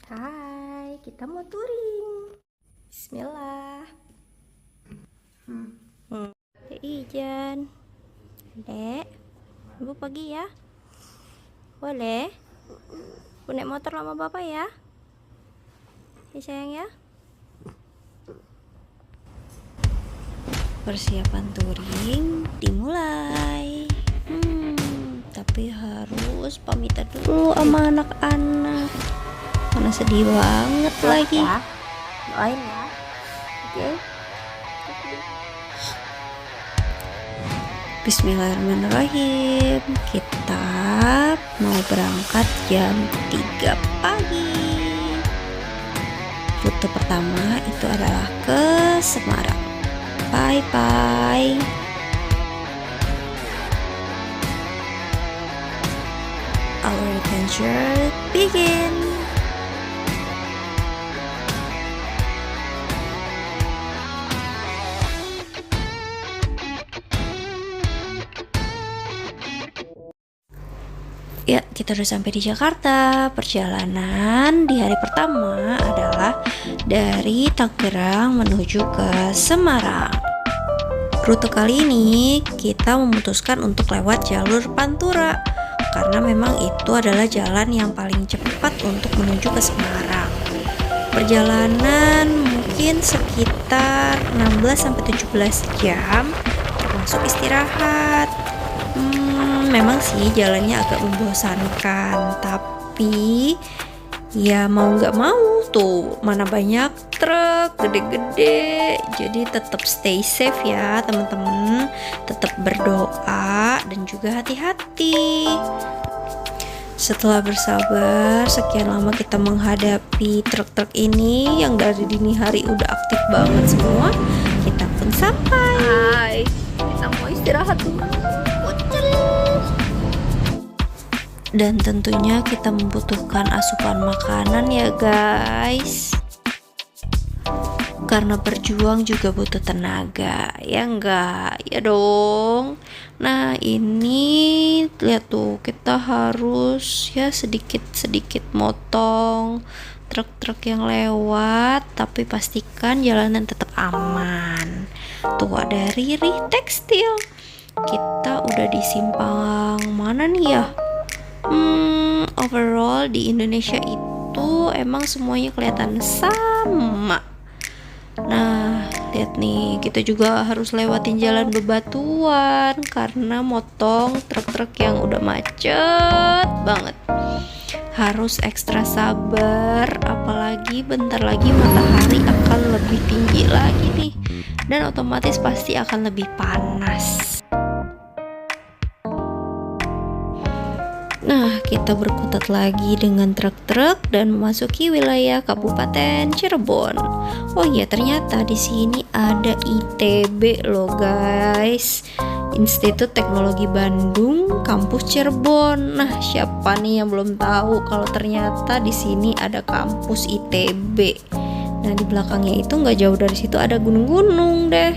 Hai, kita mau touring. Bismillah. Dek Ijan, Dek, Ibu pagi ya. Boleh? Bu naik motor sama Bapak ya. Ya sayang ya. Persiapan touring dimulai. Tapi harus pamitan dulu sama anak-anak. Karena sedih banget lagi. Ya. Doain ya. Oke. Bismillahirrahmanirrahim. Kita mau berangkat jam 3 pagi. Rute pertama itu adalah ke Semarang. Bye bye. Our adventure begin. Ya, kita udah sampai di Jakarta. Perjalanan di hari pertama adalah dari Tangerang menuju ke Semarang. Rute kali ini kita memutuskan untuk lewat jalur Pantura karena memang itu adalah jalan yang paling cepat untuk menuju ke Semarang. Perjalanan mungkin sekitar 16-17 jam termasuk istirahat. Memang sih jalannya agak membosankan, tapi ya mau nggak mau tuh mana banyak truk gede-gede, jadi tetap stay safe ya teman-teman, tetap berdoa dan juga hati-hati. Setelah bersabar sekian lama kita menghadapi truk-truk ini yang dari dini hari udah aktif banget semua, kita pun sampai. Hai, kita mau istirahat dulu. Dan tentunya kita membutuhkan asupan makanan ya guys, karena berjuang juga butuh tenaga, ya enggak? Ya dong. Nah ini lihat tuh, kita harus ya sedikit-sedikit motong truk-truk yang lewat, tapi pastikan jalanan tetap aman. Tuh ada Riri Tekstil. Kita udah di simpang mana nih ya? Overall di Indonesia itu emang semuanya kelihatan sama. Nah, lihat nih, kita juga harus lewatin jalan bebatuan karena motong truk-truk yang udah macet banget. Harus ekstra sabar, apalagi bentar lagi matahari akan lebih tinggi lagi nih, dan otomatis pasti akan lebih panas. Nah, kita berkutat lagi dengan truk-truk dan memasuki wilayah Kabupaten Cirebon. Oh iya, ternyata di sini ada ITB loh guys. Institut Teknologi Bandung, kampus Cirebon. Nah, siapa nih yang belum tahu kalau ternyata di sini ada kampus ITB. Nah, di belakangnya itu nggak jauh dari situ ada gunung-gunung deh.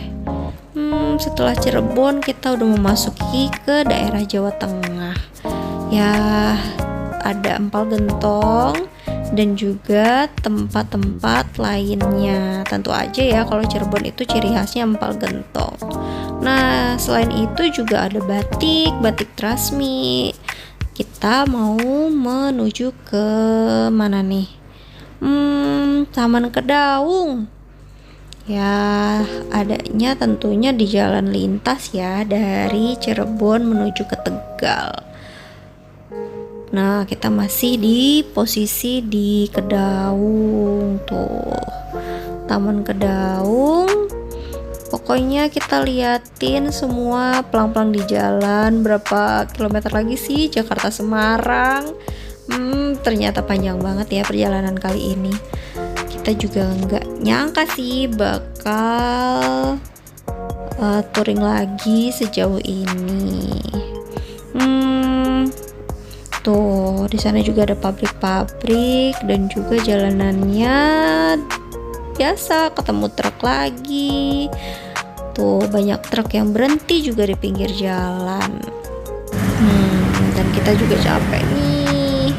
Setelah Cirebon kita udah memasuki ke daerah Jawa Tengah. Ya, ada Empal Gentong dan juga tempat-tempat lainnya. Tentu aja ya kalau Cirebon itu ciri khasnya Empal Gentong. Nah, selain itu juga ada batik Trasmi. Kita mau menuju ke mana nih? Taman Kedaung. Ya, adanya tentunya di jalan lintas ya dari Cirebon menuju ke Tegal. Nah, kita masih di posisi di Kedaung tuh. Taman Kedaung. Pokoknya kita liatin semua pelang-pelang di jalan. Berapa kilometer lagi sih Jakarta Semarang? Ternyata panjang banget ya perjalanan kali ini. Kita juga nggak nyangka sih bakal touring lagi sejauh ini. Tuh, di sana juga ada pabrik-pabrik dan juga jalanannya biasa, ketemu truk lagi. Tuh, banyak truk yang berhenti juga di pinggir jalan. Dan kita juga capek nih.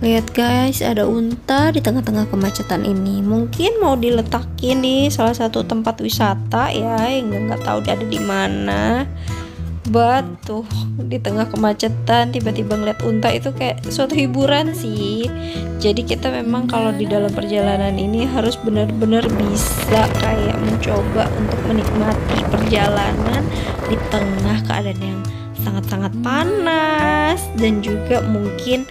Lihat guys, ada unta di tengah-tengah kemacetan ini. Mungkin mau diletakin di salah satu tempat wisata ya, yang nggak tahu dia ada di mana. But tuh di tengah kemacetan tiba-tiba ngeliat unta itu kayak suatu hiburan sih. Jadi kita memang kalau di dalam perjalanan ini harus benar-benar bisa kayak mencoba untuk menikmati perjalanan di tengah keadaan yang sangat-sangat panas dan juga mungkin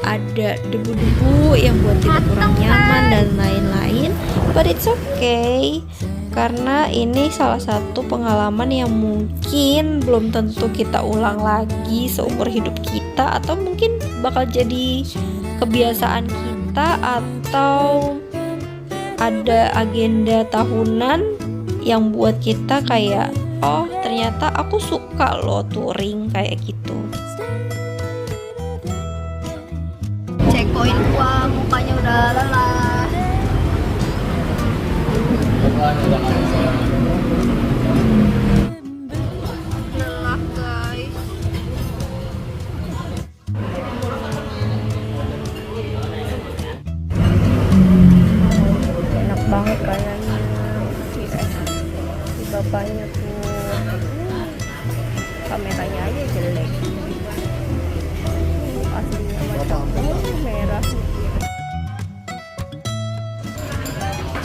ada debu-debu yang buat kita kurang nyaman dan lain-lain. But it's okay, karena ini salah satu pengalaman yang mungkin belum tentu kita ulang lagi seumur hidup kita, atau mungkin bakal jadi kebiasaan kita, atau ada agenda tahunan yang buat kita kayak, oh ternyata aku suka loh touring kayak gitu. Cekoin gua, mukanya udah lelah. Lelah guys. Enak banget kayaknya si bapaknya tuh. Kameranya aja jelek, aslinya macam merah.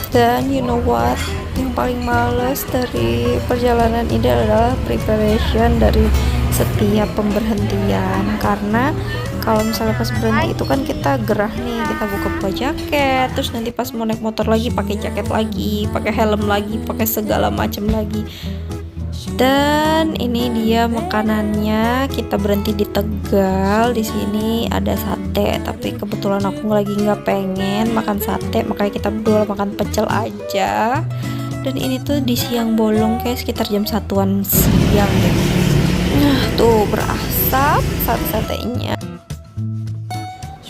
Dan you know what, yang paling males dari perjalanan ini adalah preparation dari setiap pemberhentian. Karena kalau misalnya pas berhenti itu kan kita gerah nih, kita buka jaket, terus nanti pas mau naik motor lagi pakai jaket lagi, pakai helm lagi, pakai segala macam lagi. Dan ini dia makanannya. Kita berhenti di Tegal. Di sini ada sate, tapi kebetulan aku lagi nggak pengen makan sate, makanya kita berdua makan pecel aja. Dan ini tuh di siang bolong, kayak sekitar jam 1-an siang ya. Nah tuh berasap satenya.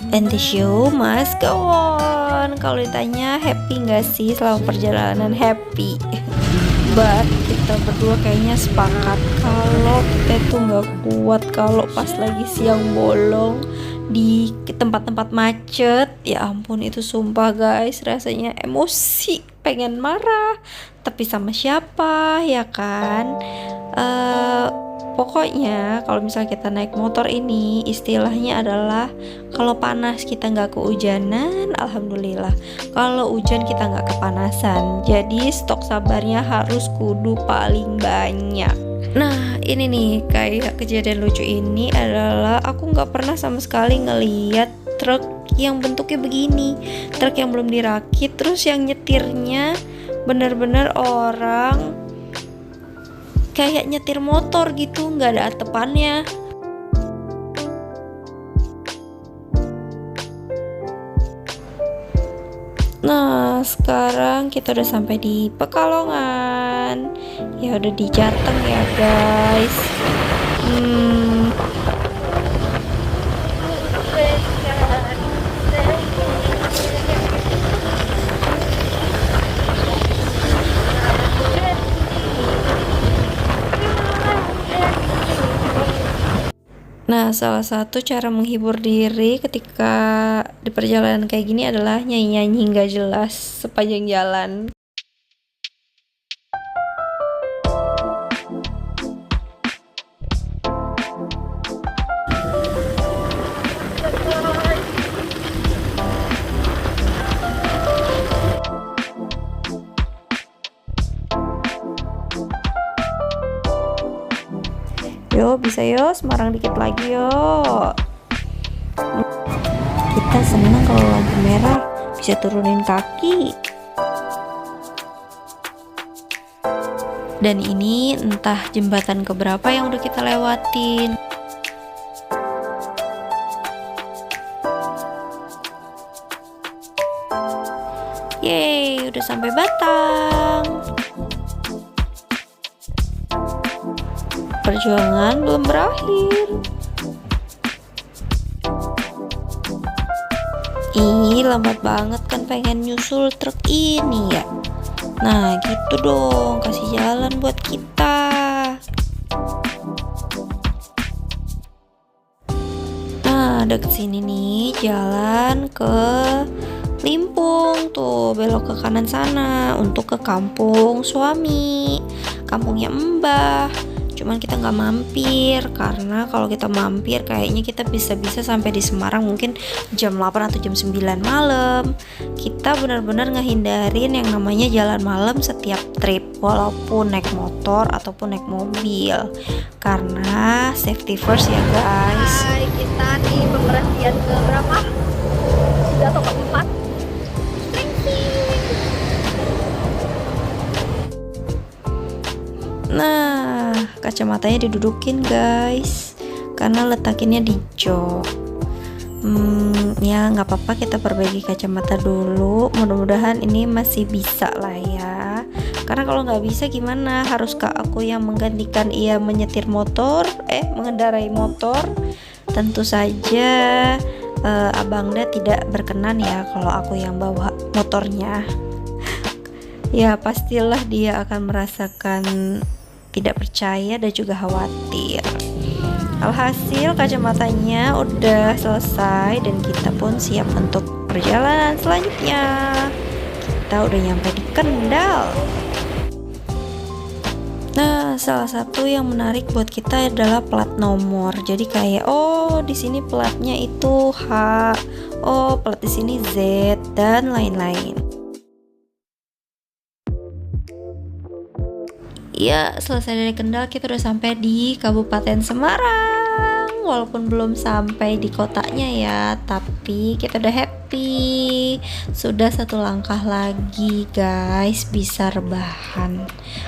And the show must go on. Kalau ditanya happy nggak sih selama perjalanan, happy. But kita berdua kayaknya sepakat kalau kita itu nggak kuat kalau pas lagi siang bolong di tempat-tempat macet. Ya ampun, itu sumpah guys, rasanya emosi, pengen marah, tapi sama siapa ya kan. Pokoknya kalau misalnya kita naik motor ini istilahnya adalah kalau panas kita nggak kehujanan, alhamdulillah. Kalau hujan kita nggak kepanasan. Jadi stok sabarnya harus kudu paling banyak. Nah ini nih, kayak kejadian lucu ini adalah aku nggak pernah sama sekali ngeliat truk yang bentuknya begini. Truk yang belum dirakit, terus yang nyetirnya bener-bener orang kayak nyetir motor gitu, nggak ada atepannya. Nah sekarang kita udah sampai di Pekalongan. Ya udah di Jateng ya guys. Nah, salah satu cara menghibur diri ketika di perjalanan kayak gini adalah nyanyi-nyanyi nggak jelas sepanjang jalan. Yo, bisa yo, Semarang dikit lagi yo. Kita senang kalau lampu merah bisa turunin kaki. Dan ini entah jembatan keberapa yang udah kita lewatin. Yeay, udah sampai Batang. Perjuangan belum berakhir. Ih, lambat banget kan, pengen nyusul truk ini ya. Nah, gitu dong, kasih jalan buat kita. Nah, deket sini nih jalan ke Limpung, tuh belok ke kanan sana untuk ke kampung suami, kampungnya Mbah. Cuman kita nggak mampir karena kalau kita mampir kayaknya kita bisa-bisa sampai di Semarang mungkin jam 8 atau jam 9 malam. Kita benar-benar ngehindarin yang namanya jalan malam setiap trip, walaupun naik motor ataupun naik mobil, karena safety first ya guys. Hai, kita di pemberhentian ke berapa? 3 atau 4? Nah, kacamatanya didudukin guys, karena letakinnya di jok. Ya nggak apa-apa, kita perbaiki kacamata dulu. Mudah-mudahan ini masih bisa lah ya. Karena kalau nggak bisa gimana? Haruskah aku yang menggantikan ia menyetir motor? Mengendarai motor? Tentu saja Abangda tidak berkenan ya kalau aku yang bawa motornya. Ya pastilah dia akan merasakan tidak percaya dan juga khawatir. Alhasil kacamatanya udah selesai dan kita pun siap untuk perjalanan selanjutnya. Kita udah nyampe di Kendal. Nah, salah satu yang menarik buat kita adalah plat nomor. Jadi kayak di sini platnya itu H, plat di sini Z dan lain-lain. Ya, selesai dari Kendal kita udah sampai di Kabupaten Semarang. Walaupun belum sampai di kotanya ya, tapi kita udah happy. Sudah satu langkah lagi guys bisa rebahan.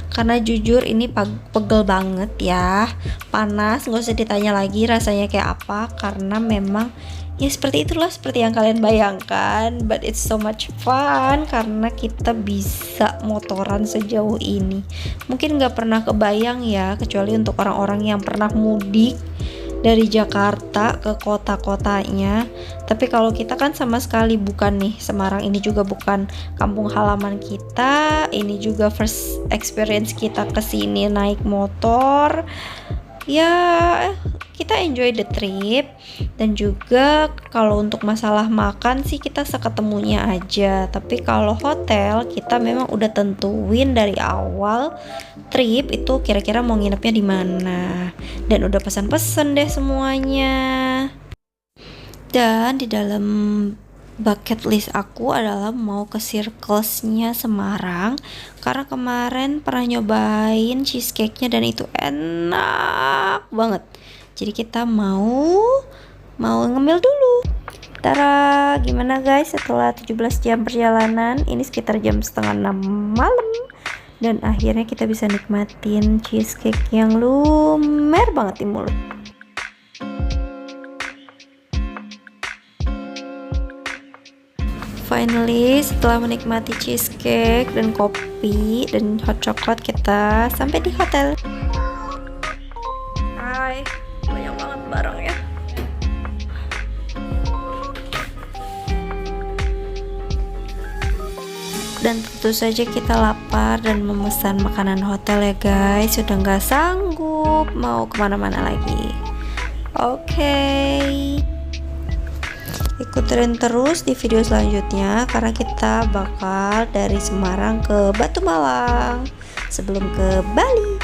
Karena jujur ini pegel banget ya, panas, nggak usah ditanya lagi rasanya kayak apa. Karena memang ya seperti itulah, seperti yang kalian bayangkan, but it's so much fun karena kita bisa motoran sejauh ini. Mungkin nggak pernah kebayang ya, kecuali untuk orang-orang yang pernah mudik dari Jakarta ke kota-kotanya. Tapi kalau kita kan sama sekali bukan nih, Semarang ini juga bukan kampung halaman kita, ini juga first experience kita kesini naik motor. Ya kita enjoy the trip. Dan juga kalau untuk masalah makan sih kita seketemunya aja. Tapi kalau hotel kita memang udah tentuin dari awal trip itu kira-kira mau nginepnya di mana. Dan udah pesan-pesan deh semuanya. Dan di dalam bucket list aku adalah mau ke Circles-nya Semarang karena kemarin pernah nyobain cheesecake-nya dan itu enak banget. Jadi kita mau ngemil dulu. Tara, gimana guys setelah 17 jam perjalanan, ini sekitar jam setengah 6 malam dan akhirnya kita bisa nikmatin cheesecake yang lumer banget di mulut. Finally, setelah menikmati cheesecake dan kopi dan hot chocolate, kita sampai di hotel. Hai, banyak banget barangnya. Dan tentu saja kita lapar dan memesan makanan hotel ya guys. Sudah nggak sanggup mau kemana-mana lagi. Oke. Ikutin terus di video selanjutnya karena kita bakal dari Semarang ke Batu Malang sebelum ke Bali.